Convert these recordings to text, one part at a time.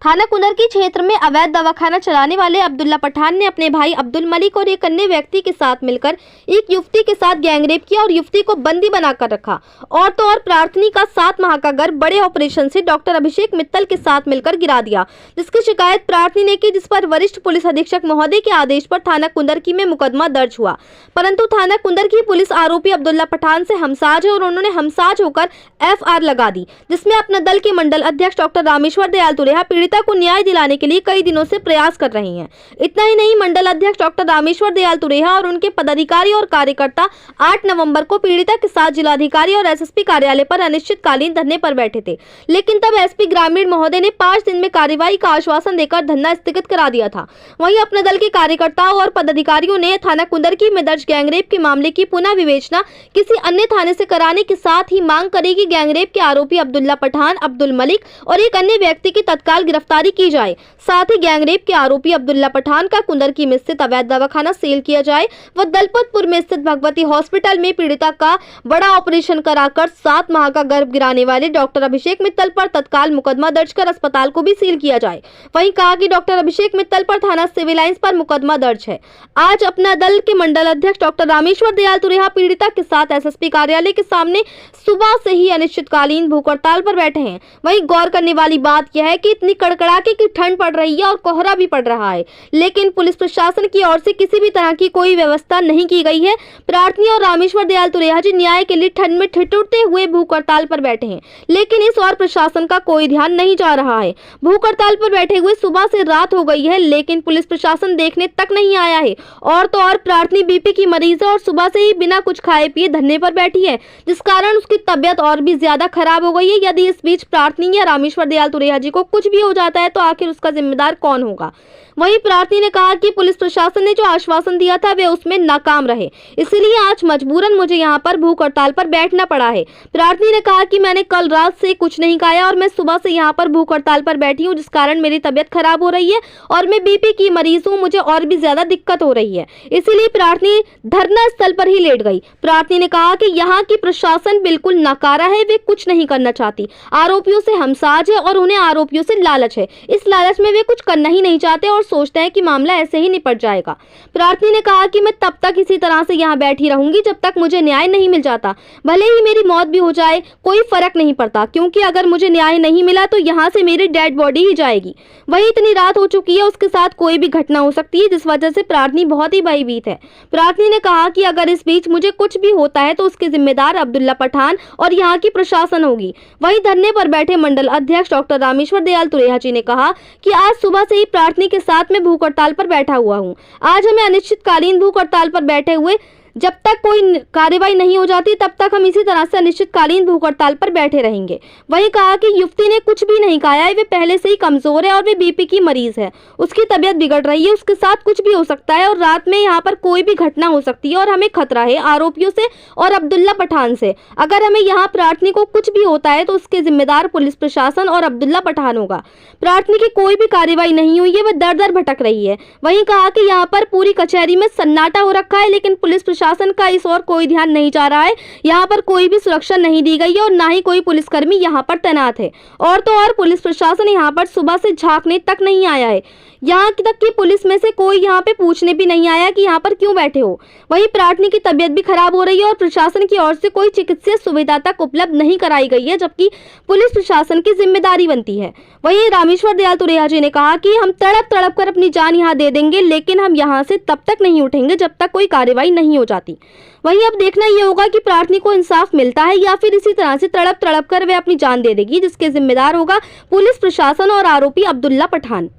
थाना कुंदरकी क्षेत्र में अवैध दवाखाना चलाने वाले अब्दुल्ला पठान ने अपने भाई अब्दुल मलिक और एक अन्य व्यक्ति के साथ मिलकर एक युवती के साथ गैंगरेप किया और युवती को बंदी बनाकर रखा। और तो और प्रार्थनी का 7 माह का गर्भ बड़े ऑपरेशन से डॉक्टर अभिषेक मित्तल के साथ मिलकर गिरा दिया, जिसकी शिकायत प्रार्थनी ने की, जिस पर वरिष्ठ पुलिस अधीक्षक महोदय के आदेश पर थाना कुंदरकी में मुकदमा दर्ज हुआ। परंतु थाना कुंदरकी पुलिस आरोपी अब्दुल्ला पठान से हमसाज है और उन्होंने हमसाज होकर FR लगा दी, जिसमें अपना दल के मंडल अध्यक्ष डॉक्टर रामेश्वर दयाल तुरेहा पीड़िता को न्याय दिलाने के लिए कई दिनों से प्रयास कर रही हैं। इतना ही नहीं, मंडल अध्यक्ष डॉक्टर रामेश्वर दयाल तुरेहा और उनके पदाधिकारी और कार्यकर्ता 8 नवंबर को पीड़िता के साथ जिलाधिकारी और SSP कार्यालय पर अनिश्चितकालीन धरने पर बैठे थे, लेकिन तब SP ग्रामीण महोदय ने 5 दिन में कार्रवाई का आश्वासन देकर धरना स्थगित करा दिया था। वहीं अपने दल के कार्यकर्ताओं और पदाधिकारियों ने थाना कुंदरकी में दर्ज गैंगरेप के मामले की पुनः विवेचना किसी अन्य थाने से कराने के साथ ही मांग करी कि गैंगरेप के आरोपी अब्दुल्ला पठान, अब्दुल मलिक और एक अन्य व्यक्ति की तत्काल गिरफ्तारी की जाए। साथ ही गैंगरेप के आरोपी अब्दुल्ला पठान का कुंदरकी में स्थित अवैध दवाखाना सील किया जाए व दलपतपुर में स्थित भगवती हॉस्पिटल में पीड़िता का बड़ा ऑपरेशन कराकर 7 माह का गर्भ गिराने वाले डॉक्टर अभिषेक मित्तल पर तत्काल मुकदमा दर्ज कर अस्पताल को भी सील किया जाए। वहीं कहा कि डॉक्टर अभिषेक मित्तल पर थाना सिविल लाइंस पर मुकदमा दर्ज है। आज अपना दल के मंडल अध्यक्ष डॉक्टर रामेश्वर दयाल तुरेहा पीड़िता के साथ SSP कार्यालय के सामने सुबह से ही अनिश्चितकालीन भूख हड़ताल पर बैठे हैं। वहीं गौर करने वाली बात यह है कि इतनी कड़कड़ाके की ठंड पड़ रही है और कोहरा भी पड़ रहा है, लेकिन पुलिस प्रशासन की ओर से किसी भी तरह की कोई व्यवस्था नहीं की गई है। प्रार्थनी और रामेश्वर दयाल तुरेहा जी न्याय के लिए ठंड में ठिठुरते हुए भूख हड़ताल पर बैठे हैं, लेकिन इस ओर प्रशासन का कोई ध्यान नहीं जा रहा है। भूख हड़ताल पर बैठे हुए सुबह से रात हो गई है, लेकिन पुलिस प्रशासन देखने तक नहीं आया है। और तो और प्रार्थनी BP की मरीज है और सुबह से ही बिना कुछ खाए पिए धरने पर बैठी है, जिस कारण उसकी तबियत और भी ज्यादा खराब हो गई है। यदि इस बीच प्रार्थनी या रामेश्वर दयाल तुरेहा जी को कुछ भी हो जाता है तो आखिर उसका जिम्मेदार कौन होगा। वहीं प्रार्थनी ने कहा कि पुलिस प्रशासन ने जो आश्वासन दिया था वे उसमें नाकाम रहे, इसलिए आज मजबूरन मुझे यहाँ पर भूख हड़ताल पर बैठना पड़ा है। प्रार्थनी ने कहा कि मैंने कल रात से कुछ नहीं खाया और मैं सुबह से यहाँ पर भूख हड़ताल पर बैठी हूँ, जिस कारण मेरी तबियत खराब हो रही है और मैं BP की मरीज हूँ, मुझे और भी ज्यादा दिक्कत हो रही है, इसीलिए प्रार्थनी धरना स्थल पर ही लेट गई। प्रार्थनी ने कहा कि यहाँ की प्रशासन बिल्कुल नाकारा है, वे कुछ नहीं करना चाहती, आरोपियों से हमसाज है और उन्हें आरोपियों से लालच है। इस लालच में वे कुछ करना ही नहीं चाहते और सोचते हैं कि मामला ऐसे ही निपट जाएगा। प्रार्थनी ने कहा कि मैं तब तक इसी तरह से यहाँ बैठी रहूंगी जब तक मुझे न्याय नहीं मिल जाता, भले ही मेरी मौत भी हो जाए कोई फर्क नहीं पड़ता, क्योंकि अगर मुझे न्याय नहीं मिला तो यहाँ से मेरी डेड बॉडी ही जाएगी। वही इतनी रात हो चुकी है, उसके साथ कोई भी घटना हो सकती है, जिस वजह से प्रार्थनी बहुत ही भयभीत है। प्रार्थनी ने कहा कि अगर इस बीच मुझे कुछ भी होता है तो उसके जिम्मेदार अब्दुल्ला पठान और यहाँ की प्रशासन होगी। वही धरने पर बैठे मंडल अध्यक्ष डॉक्टर रामेश्वर दयाल तुरेहा जी ने कहा कि आज सुबह से ही प्रार्थनी के साथ में भूख हड़ताल पर बैठा हुआ हूँ। आज हमें अनिश्चितकालीन भूख हड़ताल पर बैठे हुए जब तक कोई कार्रवाई नहीं हो जाती तब तक हम इसी तरह से अनिश्चितकालीन भूख हड़ताल पर बैठे रहेंगे। वहीं कहा कि युवती ने कुछ भी नहीं खाया है, वे पहले से ही कमजोर है और वे BP की मरीज है, उसकी तबीयत बिगड़ रही है, उसके साथ कुछ भी हो सकता है और रात में यहाँ पर कोई भी घटना हो सकती है और हमें खतरा है आरोपियों से और अब्दुल्ला पठान से। अगर हमें यहाँ प्रार्थनी को कुछ भी होता है तो उसके जिम्मेदार पुलिस प्रशासन और अब्दुल्ला पठान होगा। प्रार्थनी की कोई भी कार्रवाई नहीं हुई है, वह दर दर भटक रही है। वहीं कहा कि यहाँ पर पूरी कचहरी में सन्नाटा हो रखा है, लेकिन पुलिस प्रशासन का इस ओर कोई ध्यान नहीं जा रहा है। यहाँ पर कोई भी सुरक्षा नहीं दी गई है और ना ही कोई पुलिसकर्मी यहाँ पर तैनात है। और तो और पुलिस प्रशासन यहाँ पर सुबह से झांकने तक नहीं आया है, यहाँ तक कि पुलिस में से कोई यहाँ पे पूछने भी नहीं आया कि यहाँ पर क्यों बैठे हो। वहीं प्रार्थनी की तबीयत भी खराब हो रही है और प्रशासन की ओर से कोई चिकित्सीय सुविधा तक उपलब्ध नहीं कराई गई है, जबकि पुलिस प्रशासन की जिम्मेदारी बनती है। वहीं रामेश्वर दयाल तुरेहा जी ने कहा कि हम तड़प तड़प कर अपनी जान यहाँ दे देंगे, लेकिन हम यहाँ से तब तक नहीं उठेंगे जब तक कोई कार्रवाई नहीं हो जाती। वहीं अब देखना ये होगा कि प्रार्थनी को इंसाफ मिलता है या फिर इसी तरह से तड़प तड़प कर वे अपनी जान दे देगी, जिसके जिम्मेदार होगा पुलिस प्रशासन और आरोपी अब्दुल्ला पठान।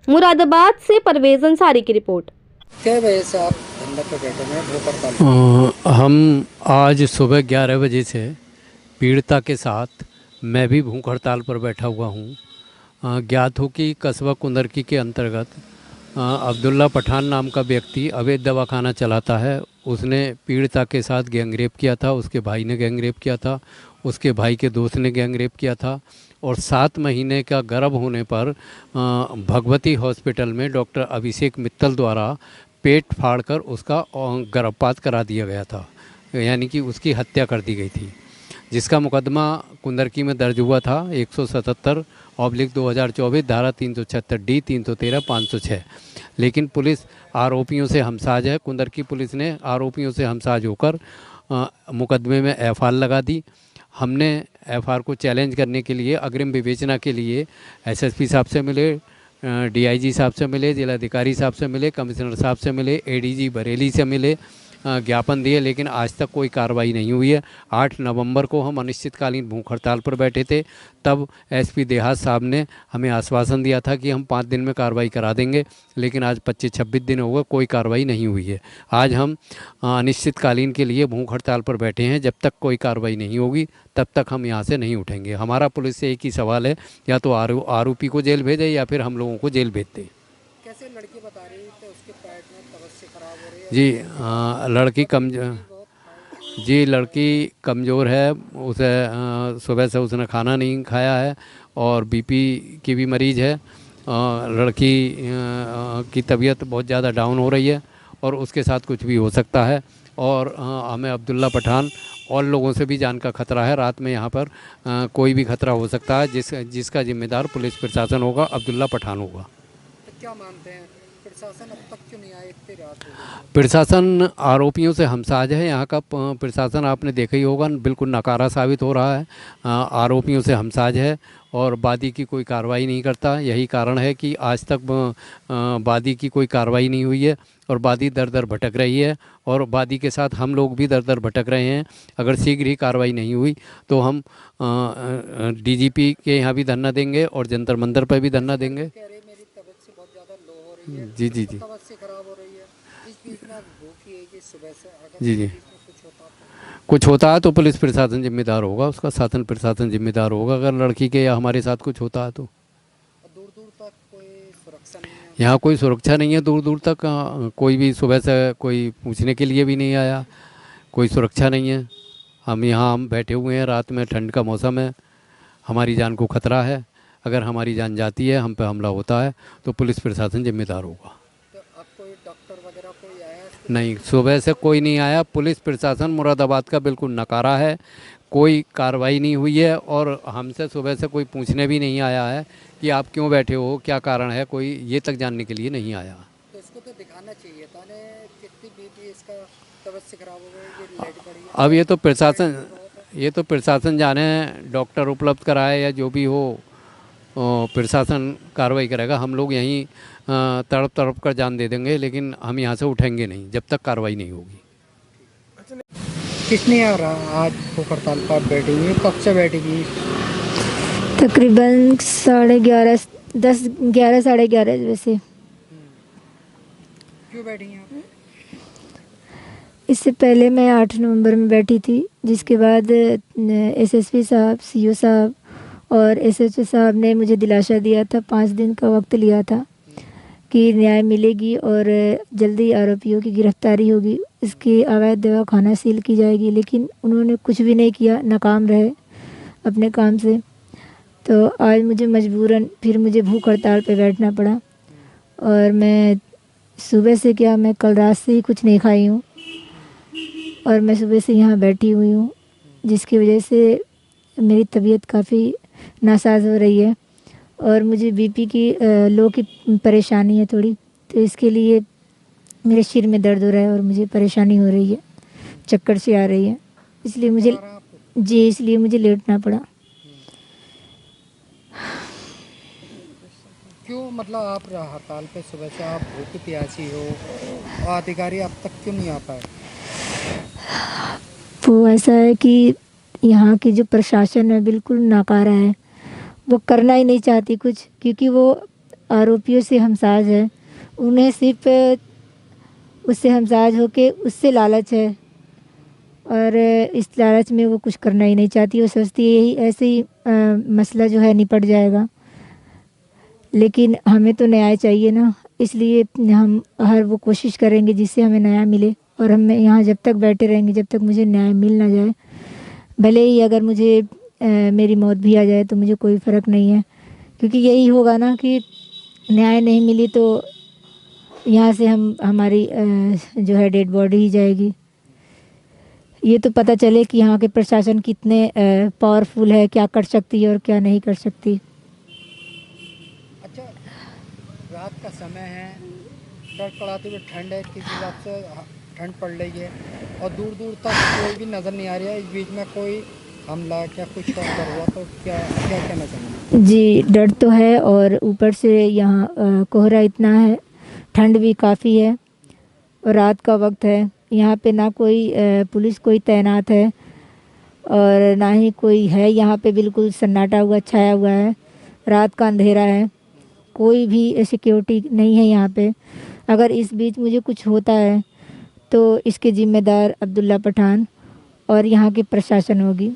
मुरादाबाद से परवेज अंसारी की रिपोर्ट। क्या वजह से आप धरने पर बैठे हैं भूख हड़ताल? हम आज सुबह 11 बजे से पीड़िता के साथ मैं भी भूख हड़ताल पर बैठा हुआ हूँ। ज्ञात हो कि कस्बा कुंदरकी के अंतर्गत अब्दुल्ला पठान नाम का व्यक्ति अवैध दवाखाना चलाता है। उसने पीड़िता के साथ गैंगरेप किया था, उसके भाई ने गैंगरेप किया था, उसके भाई के दोस्त ने गैंगरेप किया था और 7 महीने का गर्भ होने पर भगवती हॉस्पिटल में डॉक्टर अभिषेक मित्तल द्वारा पेट फाड़कर उसका गर्भपात करा दिया गया था, यानी कि उसकी हत्या कर दी गई थी। जिसका मुकदमा कुंदरकी में दर्ज हुआ था 177/2024 धारा 376D 313 506। लेकिन पुलिस आरोपियों से हमसाज है। कुंदरकी पुलिस ने आरोपियों से हमसाज होकर मुकदमे में एफआईआर लगा दी। हमने एफआईआर को चैलेंज करने के लिए अग्रिम विवेचना के लिए एसएसपी साहब से मिले, डीआईजी साहब से मिले, जिलाधिकारी साहब से मिले, कमिश्नर साहब से मिले, एडीजी बरेली से मिले, ज्ञापन दिए, लेकिन आज तक कोई कार्रवाई नहीं हुई है। 8 नवंबर को हम अनिश्चितकालीन भूख हड़ताल पर बैठे थे। तब एसपी देहात साहब ने हमें आश्वासन दिया था कि हम 5 दिन में कार्रवाई करा देंगे, लेकिन आज 25-26 दिन हो गए, कोई कार्रवाई नहीं हुई है। आज हम अनिश्चितकालीन के लिए भूख हड़ताल पर बैठे हैं। जब तक कोई कार्रवाई नहीं होगी तब तक हम यहाँ से नहीं उठेंगे। हमारा पुलिस से एक ही सवाल है, या तो आरोपी को जेल भेजे या फिर हम लोगों को जेल भेज दें। कैसे लड़की बता रही थी उसके पेट में तवस्से खराब हो रही है? जी लड़की कमज़ोर है। उसे सुबह से उसने खाना नहीं खाया है और बीपी की भी मरीज़ है। लड़की की तबीयत बहुत ज़्यादा डाउन हो रही है और उसके साथ कुछ भी हो सकता है। और हमें अब्दुल्ला पठान और लोगों से भी जान का खतरा है। रात में यहाँ पर कोई भी खतरा हो सकता है, जिसका जिम्मेदार पुलिस प्रशासन होगा, अब्दुल्ला पठान होगा। तो क्या मानते हैं प्रशासन अब तक क्यों नहीं आया? इतनी रात हो गई। प्रशासन आरोपियों से हमसाज है। यहाँ का प्रशासन आपने देखा ही होगा, बिल्कुल नकारा साबित हो रहा है। आरोपियों से हमसाज है और वादी की कोई कार्रवाई नहीं करता। यही कारण है कि आज तक वादी की कोई कार्रवाई नहीं हुई है और वादी दर दर भटक रही है और वादी के साथ हम लोग भी दर दर भटक रहे हैं। अगर शीघ्र ही कार्रवाई नहीं हुई तो हम डीजीपी के यहाँ भी धरना देंगे और जंतर मंतर पर भी धरना देंगे। कह रही मेरी तबीयत से बहुत ज़्यादा लो हो रही है। जी। तवस्से खराब हो रही है। इस बीच में आप भूखी है कि सुबह से अगर जी। इस बीच में कुछ होता है तो पुलिस प्रशासन जिम्मेदार होगा, उसका शासन प्रशासन जिम्मेदार होगा। अगर लड़की के या हमारे साथ कुछ होता है तो दूर दूर तक कोई सुरक्षा नहीं है। यहाँ कोई सुरक्षा नहीं है। दूर दूर तक कोई भी सुबह से कोई पूछने के लिए भी नहीं आया। कोई सुरक्षा नहीं है। हम बैठे हुए हैं। रात में ठंड का मौसम है, हमारी जान को खतरा है। अगर हमारी जान जाती है, हम पे हमला होता है तो पुलिस प्रशासन जिम्मेदार होगा। तो अब कोई डॉक्टर वगैरह कोई आया? नहीं, सुबह से कोई नहीं आया। पुलिस प्रशासन मुरादाबाद का बिल्कुल नकारा है। कोई कार्रवाई नहीं हुई है और हमसे सुबह से कोई पूछने भी नहीं आया है कि आप क्यों बैठे हो, क्या कारण है, कोई ये तक जानने के लिए नहीं आया। तो इसको तो दिखाना चाहिए था ने कितनी बीपी इसका तवस्से खराब हो गई, ये लेट पड़ी है। अब ये तो प्रशासन जाने, डॉक्टर उपलब्ध कराए या जो भी हो, प्रशासन कार्रवाई करेगा। हम लोग यहीं तड़प तड़प कर जान दे देंगे, लेकिन हम यहाँ से उठेंगे नहीं जब तक कार्रवाई नहीं होगी। किसने आज भूख हड़ताल पर बैठी हुई? कब से बैठेगी? तकरीबन 11:30 साढ़े 11 बजे से। क्यों बैठी हैं आप? इससे पहले मैं 8 नवंबर में बैठी थी, जिसके बाद एसएसपी साहब, सीओ साहब और एसएचओ साहब ने मुझे दिलासा दिया था, 5 दिन का वक्त लिया था कि न्याय मिलेगी और जल्दी आरोपियों की गिरफ्तारी होगी, इसकी अवैध दवाखाना सील की जाएगी। लेकिन उन्होंने कुछ भी नहीं किया, नाकाम रहे अपने काम से। तो आज मुझे मजबूरन फिर मुझे भूख हड़ताल पे बैठना पड़ा। और मैं सुबह से क्या, मैं कल रात से ही कुछ नहीं खाई हूँ और मैं सुबह से यहाँ बैठी हुई हूँ, जिसकी वजह से मेरी तबीयत काफ़ी नासाज हो रही है और मुझे बीपी की लो की परेशानी है थोड़ी। तो इसके लिए मेरे सिर में दर्द हो रहा है और मुझे परेशानी हो रही है, चक्कर से आ रही है, इसलिए मुझे लेटना पड़ा। क्यों, मतलब आप हड़ताल पे सुबह से आप भूखी प्यासी हो और अधिकारी अब तक क्यों नहीं आ पाए? वो ऐसा है कि यहाँ की जो प्रशासन है बिल्कुल नाकारा है, वो करना ही नहीं चाहती कुछ, क्योंकि वो आरोपियों से हमसाज है। उन्हें सिर्फ उससे हमसाज होके उससे लालच है और इस लालच में वो कुछ करना ही नहीं चाहती। वो सोचती है यही ऐसे ही मसला जो है निपट जाएगा, लेकिन हमें तो न्याय चाहिए ना, इसलिए हम हर वो कोशिश करेंगे जिससे हमें न्याय मिले। और हम यहाँ जब तक बैठे रहेंगे जब तक मुझे न्याय मिल ना जाए, भले ही अगर मुझे मेरी मौत भी आ जाए तो मुझे कोई फ़र्क नहीं है, क्योंकि यही होगा ना कि न्याय नहीं मिली तो यहाँ से हमारी जो है डेड बॉडी ही जाएगी। ये तो पता चले कि यहाँ के प्रशासन कितने पावरफुल है, क्या कर सकती है और क्या नहीं कर सकती। अच्छा, रात का समय है, कड़कड़ाती हुई ठंड है, किसी हिसाब से ठंड पड़ रही है और दूर दूर तक कोई भी नज़र नहीं आ रहा है। इस बीच में कोई हमला क्या कुछ कर हुआ तो क्या क्या कहना चाहेंगे? जी, डर तो है और ऊपर से यहाँ कोहरा इतना है, ठंड भी काफ़ी है और रात का वक्त है। यहाँ पे ना कोई पुलिस कोई तैनात है और ना ही कोई है। यहाँ पे बिल्कुल सन्नाटा हुआ छाया हुआ है, रात का अंधेरा है, कोई भी सिक्योरिटी नहीं है यहाँ पे। अगर इस बीच मुझे कुछ होता है तो इसके ज़िम्मेदार अब्दुल्ला पठान और यहाँ की प्रशासन होगी।